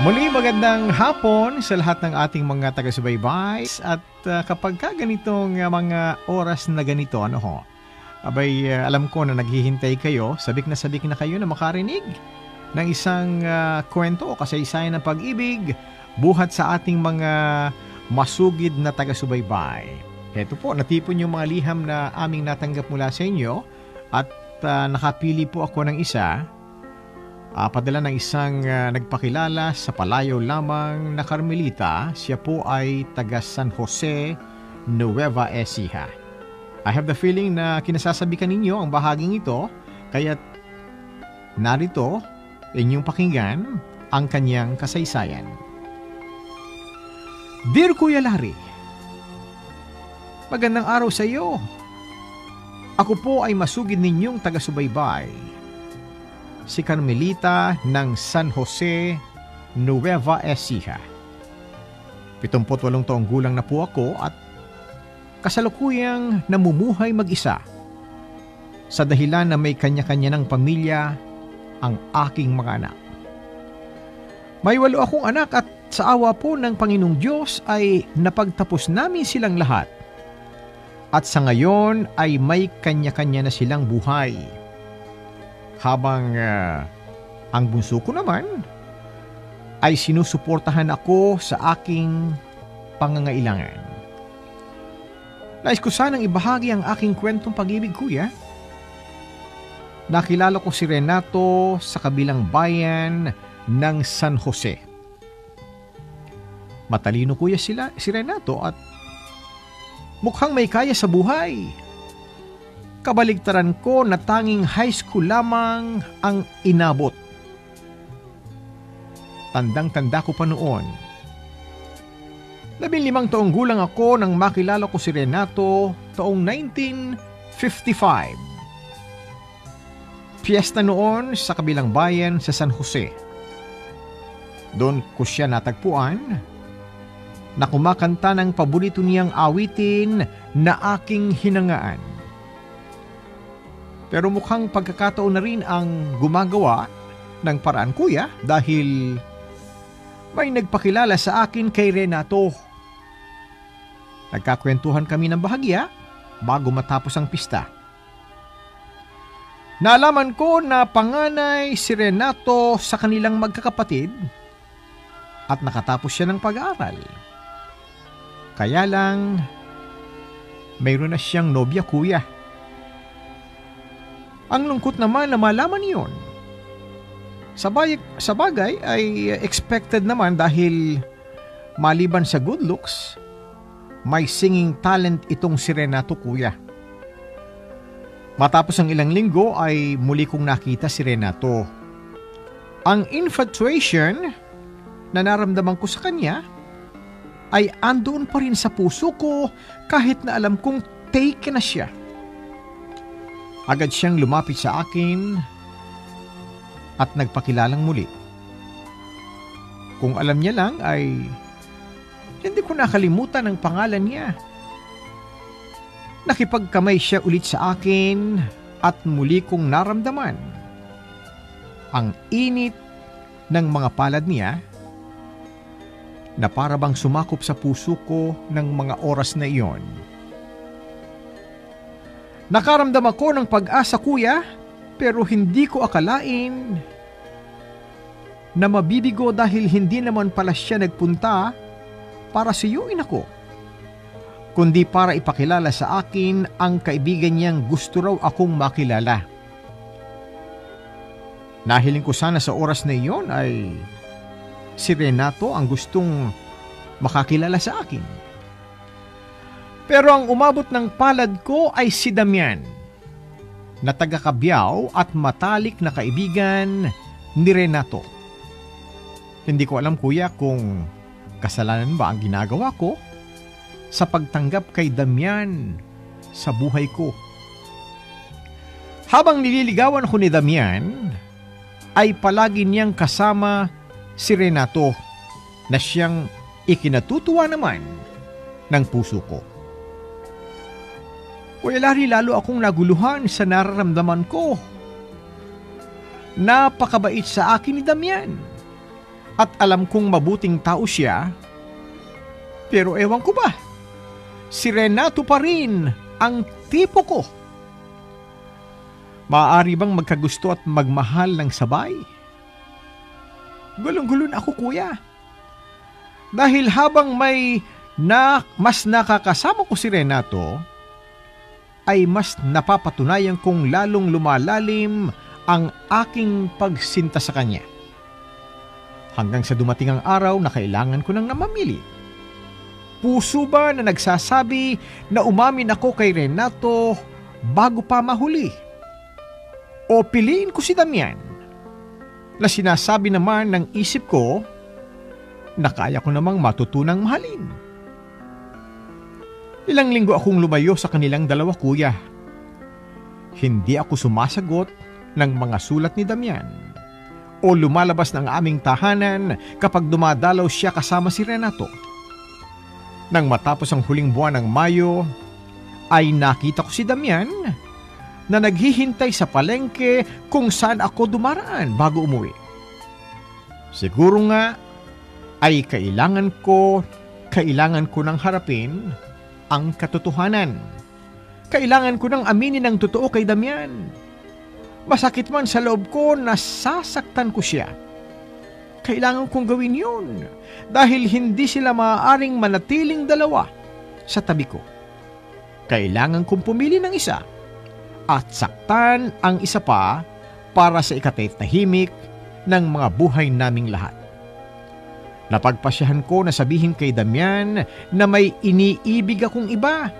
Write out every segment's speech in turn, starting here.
Muli magandang hapon sa lahat ng ating mga taga-subaybay at kapag ka ganitong mga oras na ganito, alam ko na naghihintay kayo, sabik na kayo na makarinig ng isang kwento o kasaysayan ng pag-ibig buhat sa ating mga masugid na taga-subaybay. Heto po, natipon yung mga liham na aming natanggap mula sa inyo at nakapili po ako ng isa. Padala ng isang nagpakilala sa palayo lamang na Carmelita. Siya po ay taga San Jose, Nueva Ecija. I have the feeling na kinasasabikan ninyo ang bahaging ito, kaya't narito inyong pakinggan ang kanyang kasaysayan. Dear Kuya Larry, magandang araw sa iyo. Ako po ay masugid ninyong taga-subaybay, si Carmelita ng San Jose, Nueva Ecija. 78 taong gulang na po ako at kasalukuyang namumuhay mag-isa sa dahilan na may kanya-kanya ng pamilya ang aking mga anak. May 8 akong anak at sa awa po ng Panginoong Diyos ay napagtapos namin silang lahat. At sa ngayon ay may kanya-kanya na silang buhay. Habang ang bunso ko naman ay sinusuportahan ako sa aking pangangailangan. Nais ko sanang ibahagi ang aking kwentong pag-ibig, Kuya. Nakilala ko si Renato sa kabilang bayan ng San Jose. Matalino, Kuya, si Renato at mukhang may kaya sa buhay. Kabaligtaran ko na tanging high school lamang ang inabot. Tandang-tanda ko pa noon. 15 taong gulang ako nang makilala ko si Renato taong 1955. Piyesta noon sa kabilang bayan sa San Jose. Doon ko siya natagpuan na kumakanta ng paborito niyang awitin na aking hinangaan. Pero mukhang pagkakataon na rin ang gumagawa ng paraan, Kuya, dahil may nagpakilala sa akin kay Renato. Nagkakwentuhan kami ng bahagya bago matapos ang pista. Naalaman ko na panganay si Renato sa kanilang magkakapatid at nakatapos siya ng pag-aaral. Kaya lang, mayroon na siyang nobya, Kuya. Ang lungkot naman na malaman yun. Sa bagay ay expected naman dahil maliban sa good looks, may singing talent itong si Renato, Kuya. Matapos ang ilang linggo ay muli kong nakita si Renato. Ang infatuation na naramdaman ko sa kanya ay andoon pa rin sa puso ko kahit na alam kong taken na siya. Agad siyang lumapit sa akin at nagpakilalang muli. Kung alam niya lang ay hindi ko nakalimutan ang pangalan niya. Nakipagkamay siya ulit sa akin at muli kong naramdaman ang init ng mga palad niya na para bang sumakop sa puso ko ng mga oras na iyon. Nakaramdam ako ng pag-asa, Kuya, pero hindi ko akalain na mabibigo dahil hindi naman pala siya nagpunta para suyuin ako, kundi para ipakilala sa akin ang kaibigan niyang gusto raw akong makilala. Nahiling ko sana sa oras na iyon ay si Renato ang gustong makakilala sa akin. Pero ang umabot ng palad ko ay si Damian, na taga-Cabiao at matalik na kaibigan ni Renato. Hindi ko alam, Kuya, kung kasalanan ba ang ginagawa ko sa pagtanggap kay Damian sa buhay ko. Habang nililigawan ko ni Damian, ay palagi niyang kasama si Renato na siyang ikinatutuwa naman ng puso ko. Kuya Larry, lalo akong naguluhan sa nararamdaman ko. Napakabait sa akin ni Damian. at alam kong mabuting tao siya, pero ewan ko ba, si Renato pa rin ang tipo ko. Maaari bang magkagusto at magmahal ng sabay? Gulong-gulo na ako, kuya. Dahil habang mas nakakasama ko si Renato, ay mas napapatunayan kong lalong lumalalim ang aking pagsinta sa kanya. Hanggang sa dumating ang araw na kailangan ko nang namamili. Puso ba na nagsasabi na umamin ako kay Renato bago pa mahuli? O piliin ko si Damian na sinasabi naman ng isip ko na kaya ko namang matutunang mahalin? Ilang linggo akong lumayo sa kanilang dalawa, kuya. Hindi ako sumasagot ng mga sulat ni Damian o lumalabas ng aming tahanan kapag dumadalaw siya kasama si Renato. Nang matapos ang huling buwan ng Mayo, ay nakita ko si Damian na naghihintay sa palengke kung saan ako dumaraan bago umuwi. Siguro nga ay kailangan ko nang harapin ang katotohanan. Kailangan ko nang aminin ang totoo kay Damian. Masakit man sa loob ko na sasaktan ko siya. Kailangan kong gawin yun dahil hindi sila maaaring manatiling dalawa sa tabi ko. Kailangan kong pumili ng isa at saktan ang isa pa para sa ikatahimik ng mga buhay naming lahat. Napagpasyahan ko na sabihin kay Damian na may iniibig akong iba.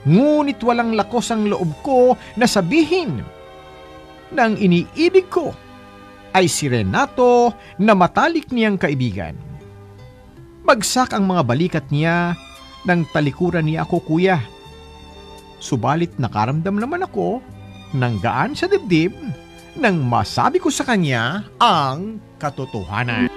Ngunit walang lakos ang loob ko na sabihin na ang iniibig ko ay si Renato na matalik niyang kaibigan. Bagsak ang mga balikat niya nang talikuran niya ako, kuya. Subalit nakaramdam naman ako ng gaan sa dibdib nang masabi ko sa kanya ang katotohanan.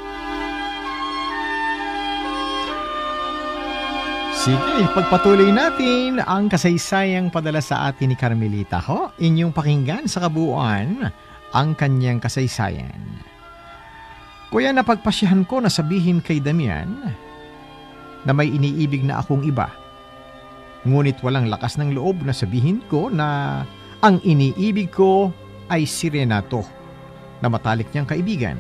Sige, pagpatuloy natin ang kasaysayang padala sa atin ni Carmelita. Inyong pakinggan sa kabuuan ang kanyang kasaysayan. Kuya, napagpasyahan ko na sabihin kay Damian na may iniibig na akong iba. Ngunit walang lakas ng loob na sabihin ko na ang iniibig ko ay si Renato na matalik niyang kaibigan.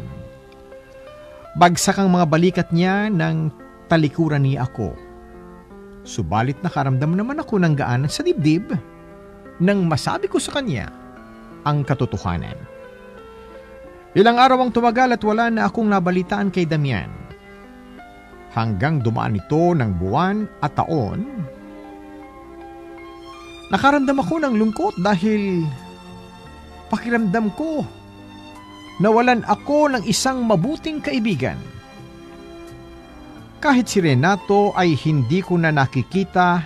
Bagsak ang mga balikat niya nang talikuran niya ako. Subalit nakaramdam naman ako ng gaan sa dibdib nang masabi ko sa kanya ang katotohanan. Ilang araw ang tumagal at wala na akong nabalitaan kay Damian. Hanggang dumaan ito ng buwan at taon, nakaramdam ako ng lungkot dahil pakiramdam ko nawalan ako ng isang mabuting kaibigan. Kahit si Renato ay hindi ko na nakikita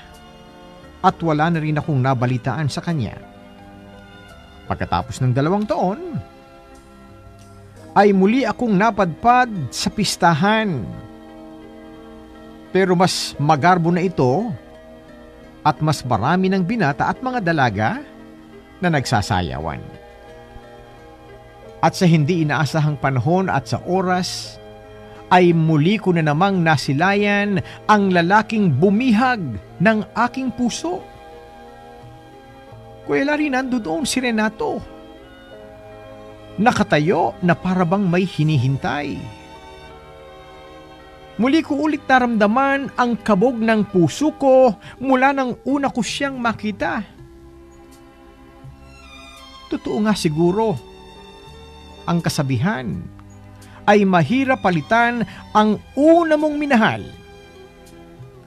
at wala na rin akong nabalitaan sa kanya. Pagkatapos ng 2 taon, ay muli akong napadpad sa pistahan. Pero mas magarbo na ito at mas marami ng binata at mga dalaga na nagsasayawan. At sa hindi inaasahang panahon at sa oras, ay muli ko na namang nasilayan ang lalaking bumihag ng aking puso. Kuya Larry, nandoon si Renato. Nakatayo na parabang may hinihintay. Muli ko ulit naramdaman ang kabog ng puso ko mula nang una ko siyang makita. Totoo nga siguro, ang kasabihan ay mahirap palitan ang una mong minahal.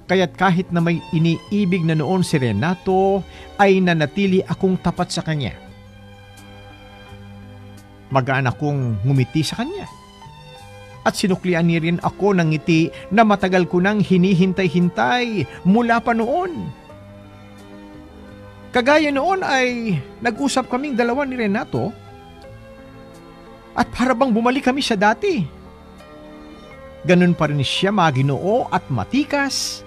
Kaya't kahit na may iniibig na noon si Renato, ay nanatili akong tapat sa kanya. Magaan akong ngumiti sa kanya. At sinuklian niya rin ako ng ngiti na matagal ko nang hinihintay-hintay mula pa noon. Kagaya noon ay nag-usap kaming dalawa ni Renato at parabang bumalik kami sa dati. Ganun pa rin siya maginoo at matikas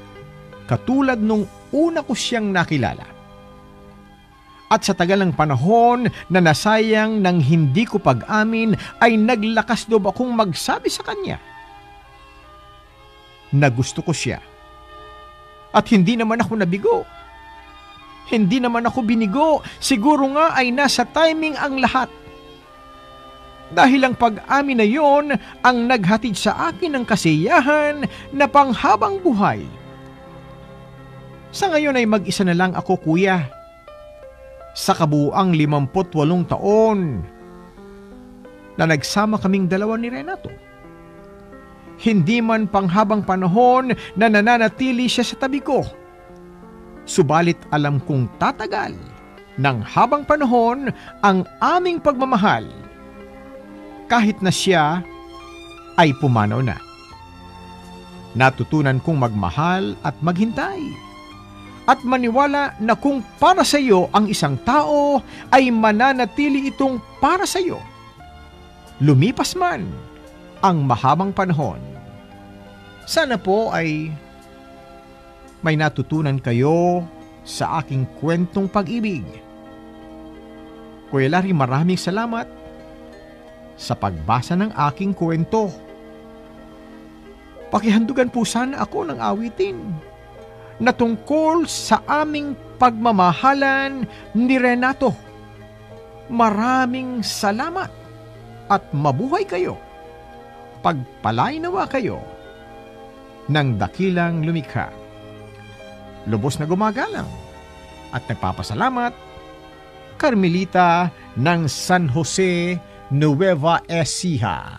katulad nung una ko siyang nakilala. At sa tagal ng panahon na nasayang ng hindi ko pag-amin, ay naglakas loob akong magsabi sa kanya na gusto ko siya. At hindi naman ako nabigo. Hindi naman ako binigo. Siguro nga ay nasa timing ang lahat. Dahil ang pag-amin na yon ang naghatid sa akin ng kasiyahan na panghabang buhay. Sa ngayon ay mag-isa na lang ako, kuya. Sa kabuuang 58 taon na nagsama kaming dalawa ni Renato. Hindi man panghabang panahon na nananatili siya sa tabi ko. Subalit alam kong tatagal ng habang panahon ang aming pagmamahal kahit na siya ay pumanaw na. Natutunan kong magmahal at maghintay. At maniwala na kung para sa iyo ang isang tao, ay mananatili itong para sa iyo. Lumipas man ang mahabang panahon. Sana po ay may natutunan kayo sa aking kwentong pag-ibig. Kuya Larry, maraming salamat sa pagbasa ng aking kwento. Pakihandugan po sana ako ng awitin na tungkol sa aming pagmamahalan ni Renato. Maraming salamat at mabuhay kayo. Pagpalain nawa kayo ng dakilang lumikha. Lubos na gumagalang at nagpapasalamat, Carmelita ng San Jose, Nueva Ecija.